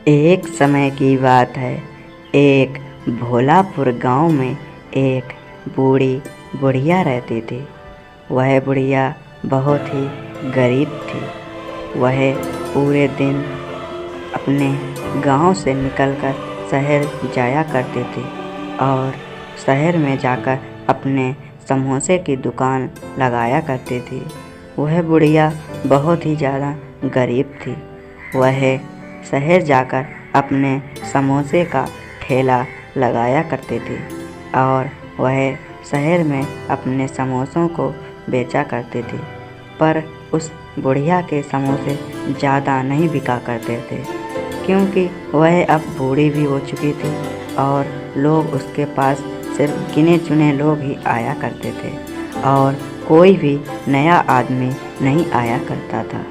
एक समय की बात है। एक भोलापुर गांव में एक बूढ़ी बुढ़िया रहती थी। वह बुढ़िया बहुत ही गरीब थी। वह पूरे दिन अपने गांव से निकलकर शहर जाया करती थी और शहर में जाकर अपने समोसे की दुकान लगाया करती थी। वह बुढ़िया बहुत ही ज़्यादा गरीब थी। वह शहर जाकर अपने समोसे का ठेला लगाया करती थी और वह शहर में अपने समोसों को बेचा करती थी। पर उस बुढ़िया के समोसे ज़्यादा नहीं बिका करते थे, क्योंकि वह अब बूढ़ी भी हो चुकी थी और लोग उसके पास सिर्फ गिने चुने लोग ही आया करते थे और कोई भी नया आदमी नहीं आया करता था।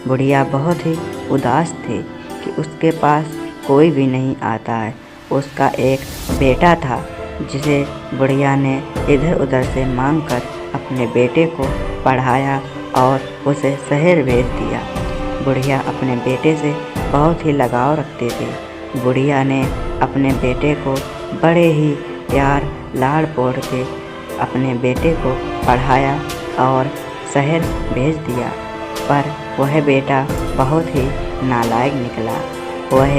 बुढ़िया बहुत ही उदास थी कि उसके पास कोई भी नहीं आता है। उसका एक बेटा था जिसे बुढ़िया ने इधर उधर से मांग कर अपने बेटे को पढ़ाया और उसे शहर भेज दिया। बुढ़िया अपने बेटे से बहुत ही लगाव रखती थी। बुढ़िया ने अपने बेटे को बड़े ही प्यार लाड़ पोड़ के अपने बेटे को पढ़ाया और शहर भेज दिया। पर वह बेटा बहुत ही नालायक निकला। वह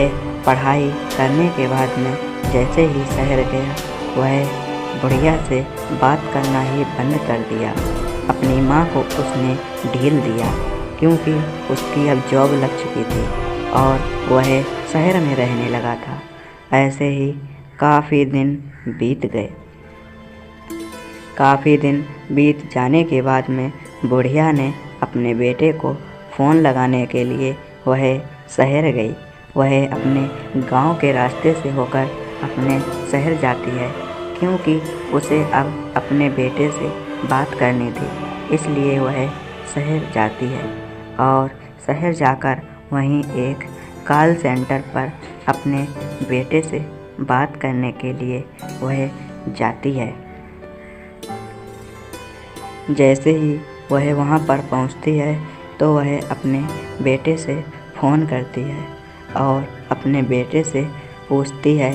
पढ़ाई करने के बाद में जैसे ही शहर गया, वह बुढ़िया से बात करना ही बंद कर दिया। अपनी माँ को उसने ढील दिया, क्योंकि उसकी अब जॉब लग चुकी थी और वह शहर में रहने लगा था। ऐसे ही काफ़ी दिन बीत गए। काफ़ी दिन बीत जाने के बाद में बुढ़िया ने अपने बेटे को फ़ोन लगाने के लिए वह शहर गई। वह अपने गांव के रास्ते से होकर अपने शहर जाती है, क्योंकि उसे अब अपने बेटे से बात करनी थी, इसलिए वह शहर जाती है और शहर जाकर वहीं एक कॉल सेंटर पर अपने बेटे से बात करने के लिए वह जाती है। जैसे ही वह वहां पर पहुंचती है तो वह अपने बेटे से फ़ोन करती है और अपने बेटे से पूछती है,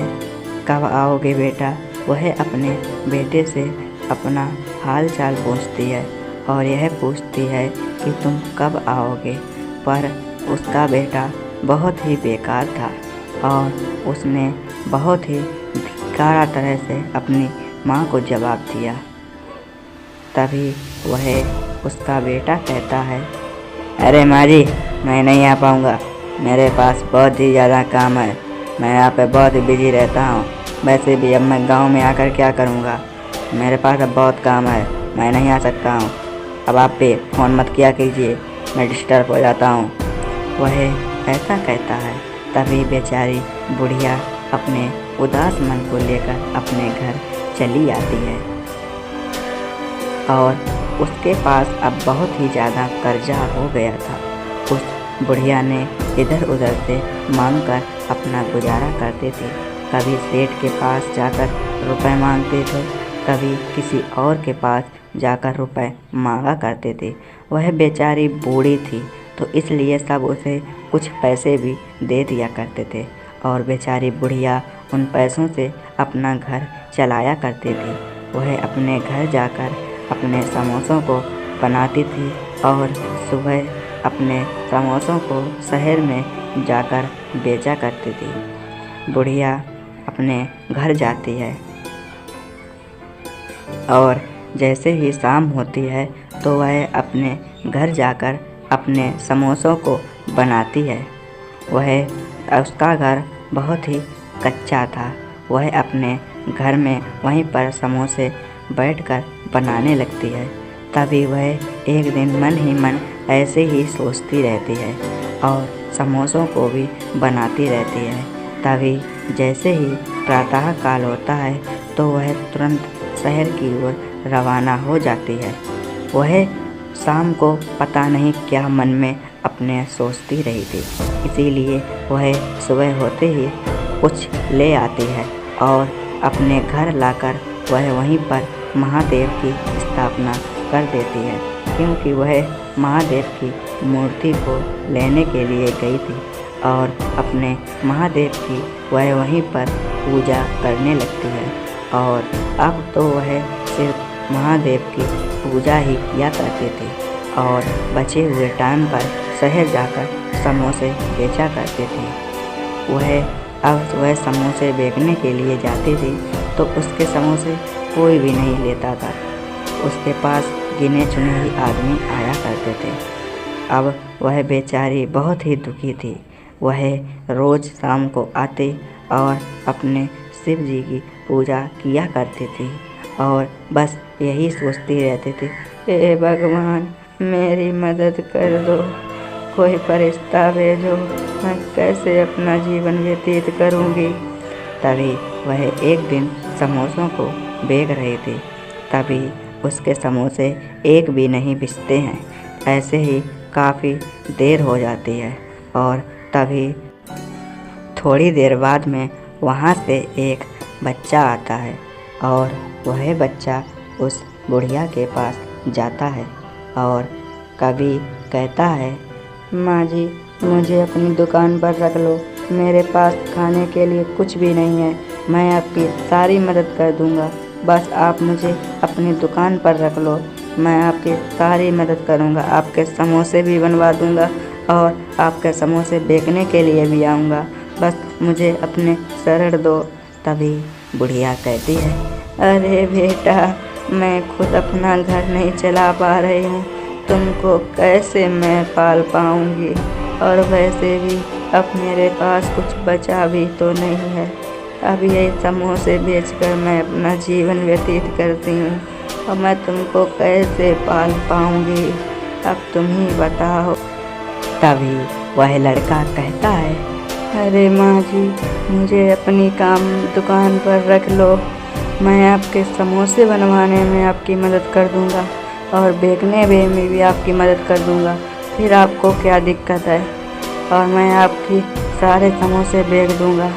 कब आओगे बेटा। वह अपने बेटे से अपना हाल चाल पूछती है और यह पूछती है कि तुम कब आओगे। पर उसका बेटा बहुत ही बेकार था और उसने बहुत ही धिक्कारा तरह से अपनी माँ को जवाब दिया। तभी वह उसका बेटा कहता है, अरे माँ जी, मैं नहीं आ पाऊँगा, मेरे पास बहुत ही ज़्यादा काम है, मैं यहाँ पे बहुत ही बिजी रहता हूँ। वैसे भी अब मैं गांव में आकर क्या करूँगा, मेरे पास अब बहुत काम है, मैं नहीं आ सकता हूँ। अब आप भी फ़ोन मत किया कीजिए, मैं डिस्टर्ब हो जाता हूँ। वह ऐसा कहता है। तभी बेचारी बुढ़िया अपने उदास मन को लेकर अपने घर चली आती है और उसके पास अब बहुत ही ज़्यादा कर्जा हो गया था। उस बुढ़िया ने इधर उधर से मांग कर अपना गुजारा करती थी। कभी सेठ के पास जाकर रुपए मांगते थे, कभी किसी और के पास जाकर रुपए मांगा करते थे। वह बेचारी बूढ़ी थी तो इसलिए सब उसे कुछ पैसे भी दे दिया करते थे और बेचारी बुढ़िया उन पैसों से अपना घर चलाया करती थी। वह अपने घर जाकर अपने समोसों को बनाती थी और सुबह अपने समोसों को शहर में जाकर बेचा करती थी। बुढ़िया अपने घर जाती है और जैसे ही शाम होती है तो वह अपने घर जाकर अपने समोसों को बनाती है। उसका घर बहुत ही कच्चा था। वह अपने घर में वहीं पर समोसे बैठकर बनाने लगती है। तभी वह एक दिन मन ही मन ऐसे ही सोचती रहती है और समोसों को भी बनाती रहती है। तभी जैसे ही प्रातः काल होता है तो वह तुरंत शहर की ओर रवाना हो जाती है। वह शाम को पता नहीं क्या मन में अपने सोचती रही थी, इसीलिए वह सुबह होते ही कुछ ले आती है और अपने घर लाकर वह वहीं पर महादेव की स्थापना कर देती है, क्योंकि वह महादेव की मूर्ति को लेने के लिए गई थी और अपने महादेव की वह वहीं पर पूजा करने लगती है। और अब तो वह सिर्फ महादेव की पूजा ही किया करते थे और बचे हुए टाइम पर शहर जाकर समोसे बेचा करते थे। वह समोसे बेचने के लिए जाती थी तो उसके समोसे कोई भी नहीं लेता था। उसके पास गिने चुने ही आदमी आया करते थे। अब वह बेचारी बहुत ही दुखी थी। वह रोज़ शाम को आते और अपने शिव जी की पूजा किया करती थी और बस यही सोचती रहती थी, हे भगवान मेरी मदद कर दो, कोई फरिश्ता भेजो, मैं कैसे अपना जीवन व्यतीत करूँगी। तभी वह एक दिन समोसों को बेच रही थी। तभी उसके समोसे एक भी नहीं बिकते हैं। ऐसे ही काफ़ी देर हो जाती है और तभी थोड़ी देर बाद में वहाँ से एक बच्चा आता है और वह बच्चा उस बुढ़िया के पास जाता है और कभी कहता है, माँ जी मुझे अपनी दुकान पर रख लो, मेरे पास खाने के लिए कुछ भी नहीं है, मैं आपकी सारी मदद कर दूँगा, बस आप मुझे अपनी दुकान पर रख लो, मैं आपकी सारी मदद करूँगा, आपके समोसे भी बनवा दूँगा और आपके समोसे बेचने के लिए भी आऊँगा, बस मुझे अपने शरण दो। तभी बुढ़िया कहती है, अरे बेटा मैं खुद अपना घर नहीं चला पा रही हूँ, तुमको कैसे मैं पाल पाऊँगी, और वैसे भी अब मेरे पास कुछ बचा भी तो नहीं है, अब ये समोसे बेचकर मैं अपना जीवन व्यतीत करती हूँ और मैं तुमको कैसे पाल पाऊँगी, अब तुम ही बताओ। तभी वह लड़का कहता है, अरे माँ जी मुझे अपनी दुकान पर रख लो, मैं आपके समोसे बनवाने में आपकी मदद कर दूँगा और बेचने में भी आपकी मदद कर दूँगा, फिर आपको क्या दिक्कत है, और मैं आपकी सारे समोसे बेच दूँगा,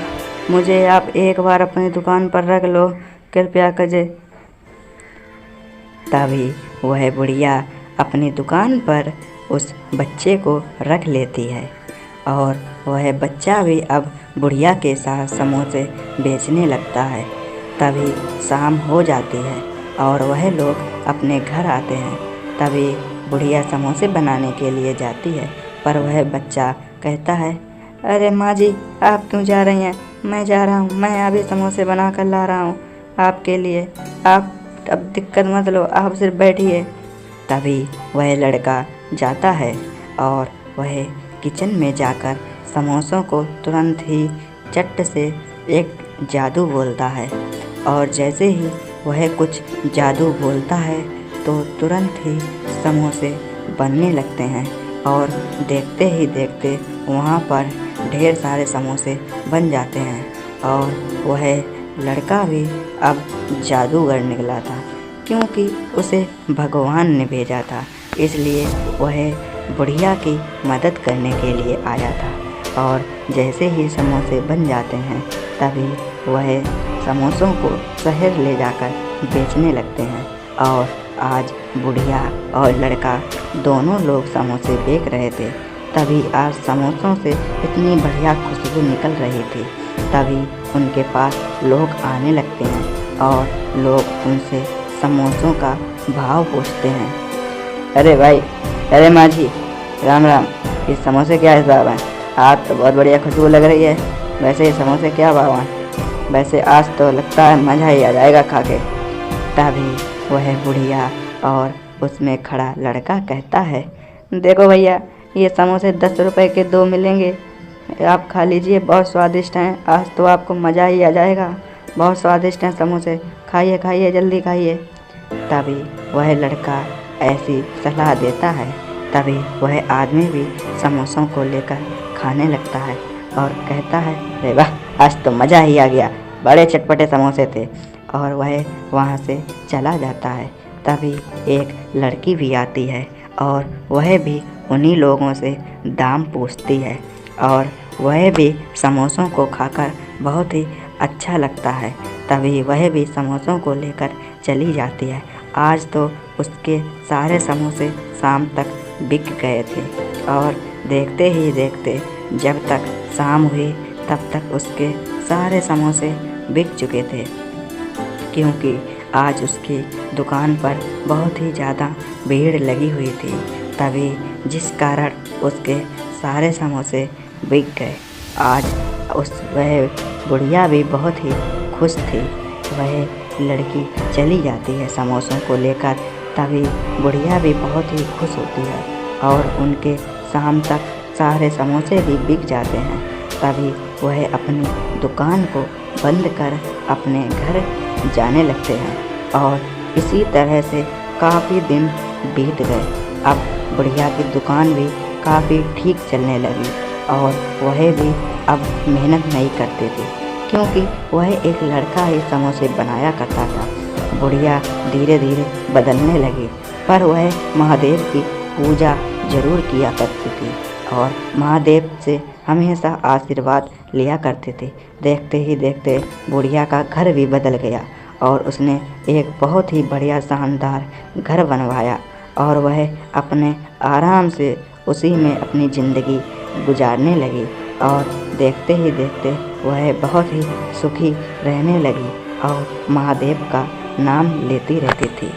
मुझे आप एक बार अपनी दुकान पर रख लो, कृपया करिए। तभी वह बुढ़िया अपनी दुकान पर उस बच्चे को रख लेती है और वह बच्चा भी अब बुढ़िया के साथ समोसे बेचने लगता है। तभी शाम हो जाती है और वह लोग अपने घर आते हैं। तभी बुढ़िया समोसे बनाने के लिए जाती है पर वह बच्चा कहता है, अरे माँ जी आप क्यों जा रही हैं, मैं जा रहा हूँ, मैं अभी समोसे बना कर ला रहा हूँ आपके लिए, आप अब दिक्कत मत लो, आप सिर्फ बैठिए। तभी वह लड़का जाता है और वह किचन में जाकर समोसों को तुरंत ही चट से एक जादू बोलता है और जैसे ही वह कुछ जादू बोलता है तो तुरंत ही समोसे बनने लगते हैं और देखते ही देखते वहाँ पर ढेर सारे समोसे बन जाते हैं। और वह लड़का भी अब जादूगर निकला था क्योंकि उसे भगवान ने भेजा था, इसलिए वह बुढ़िया की मदद करने के लिए आया था। और जैसे ही समोसे बन जाते हैं तभी वह समोसों को शहर ले जाकर बेचने लगते हैं और आज बुढ़िया और लड़का दोनों लोग समोसे बेच रहे थे। तभी आज समोसों से इतनी बढ़िया खुशबू निकल रही थी। तभी उनके पास लोग आने लगते हैं और लोग उनसे समोसों का भाव पूछते हैं। अरे भाई, अरे माँ जी, राम राम, ये समोसे क्या हिसाब है? आज तो बहुत बढ़िया खुशबू लग रही है, वैसे ये समोसे क्या भाव हैं? वैसे आज तो लगता है मज़ा ही आ जाएगा खा के। तभी वह बुढ़िया और उसमें खड़ा लड़का कहता है, देखो भैया, ये समोसे 10 रुपए के 2 मिलेंगे, आप खा लीजिए, बहुत स्वादिष्ट हैं, आज तो आपको मज़ा ही आ जाएगा, बहुत स्वादिष्ट हैं समोसे, खाइए खाइए जल्दी खाइए। तभी वह लड़का ऐसी सलाह देता है। तभी वह आदमी भी समोसों को लेकर खाने लगता है और कहता है, अरे वाह, आज तो मज़ा ही आ गया, बड़े चटपटे समोसे थे, और वह वहाँ से चला जाता है। तभी एक लड़की भी आती है और वह भी उन्हीं लोगों से दाम पूछती है और वह भी समोसों को खाकर बहुत ही अच्छा लगता है। तभी वह भी समोसों को लेकर चली जाती है। आज तो उसके सारे समोसे शाम तक बिक गए थे और देखते ही देखते जब तक शाम हुई तब तक उसके सारे समोसे बिक चुके थे, क्योंकि आज उसकी दुकान पर बहुत ही ज़्यादा भीड़ लगी हुई थी। तभी जिस कारण उसके सारे समोसे बिक गए। आज वह बुढ़िया भी बहुत ही खुश थी। वह लड़की चली जाती है समोसों को लेकर, तभी बुढ़िया भी बहुत ही खुश होती है और उनके शाम तक सारे समोसे भी बिक जाते हैं। तभी वह अपनी दुकान को बंद कर अपने घर जाने लगते हैं और इसी तरह से काफ़ी दिन बीत गए। अब बुढ़िया की दुकान भी काफ़ी ठीक चलने लगी और वह भी अब मेहनत नहीं करते थे, क्योंकि वह एक लड़का ही समोसे बनाया करता था। बुढ़िया धीरे धीरे बदलने लगी, पर वह महादेव की पूजा जरूर किया करती थी और महादेव से हमेशा आशीर्वाद लिया करते थे। देखते ही देखते बुढ़िया का घर भी बदल गया और उसने एक बहुत ही बढ़िया शानदार घर बनवाया और वह अपने आराम से उसी में अपनी ज़िंदगी गुजारने लगी और देखते ही देखते वह बहुत ही सुखी रहने लगी और महादेव का नाम लेती रहती थी।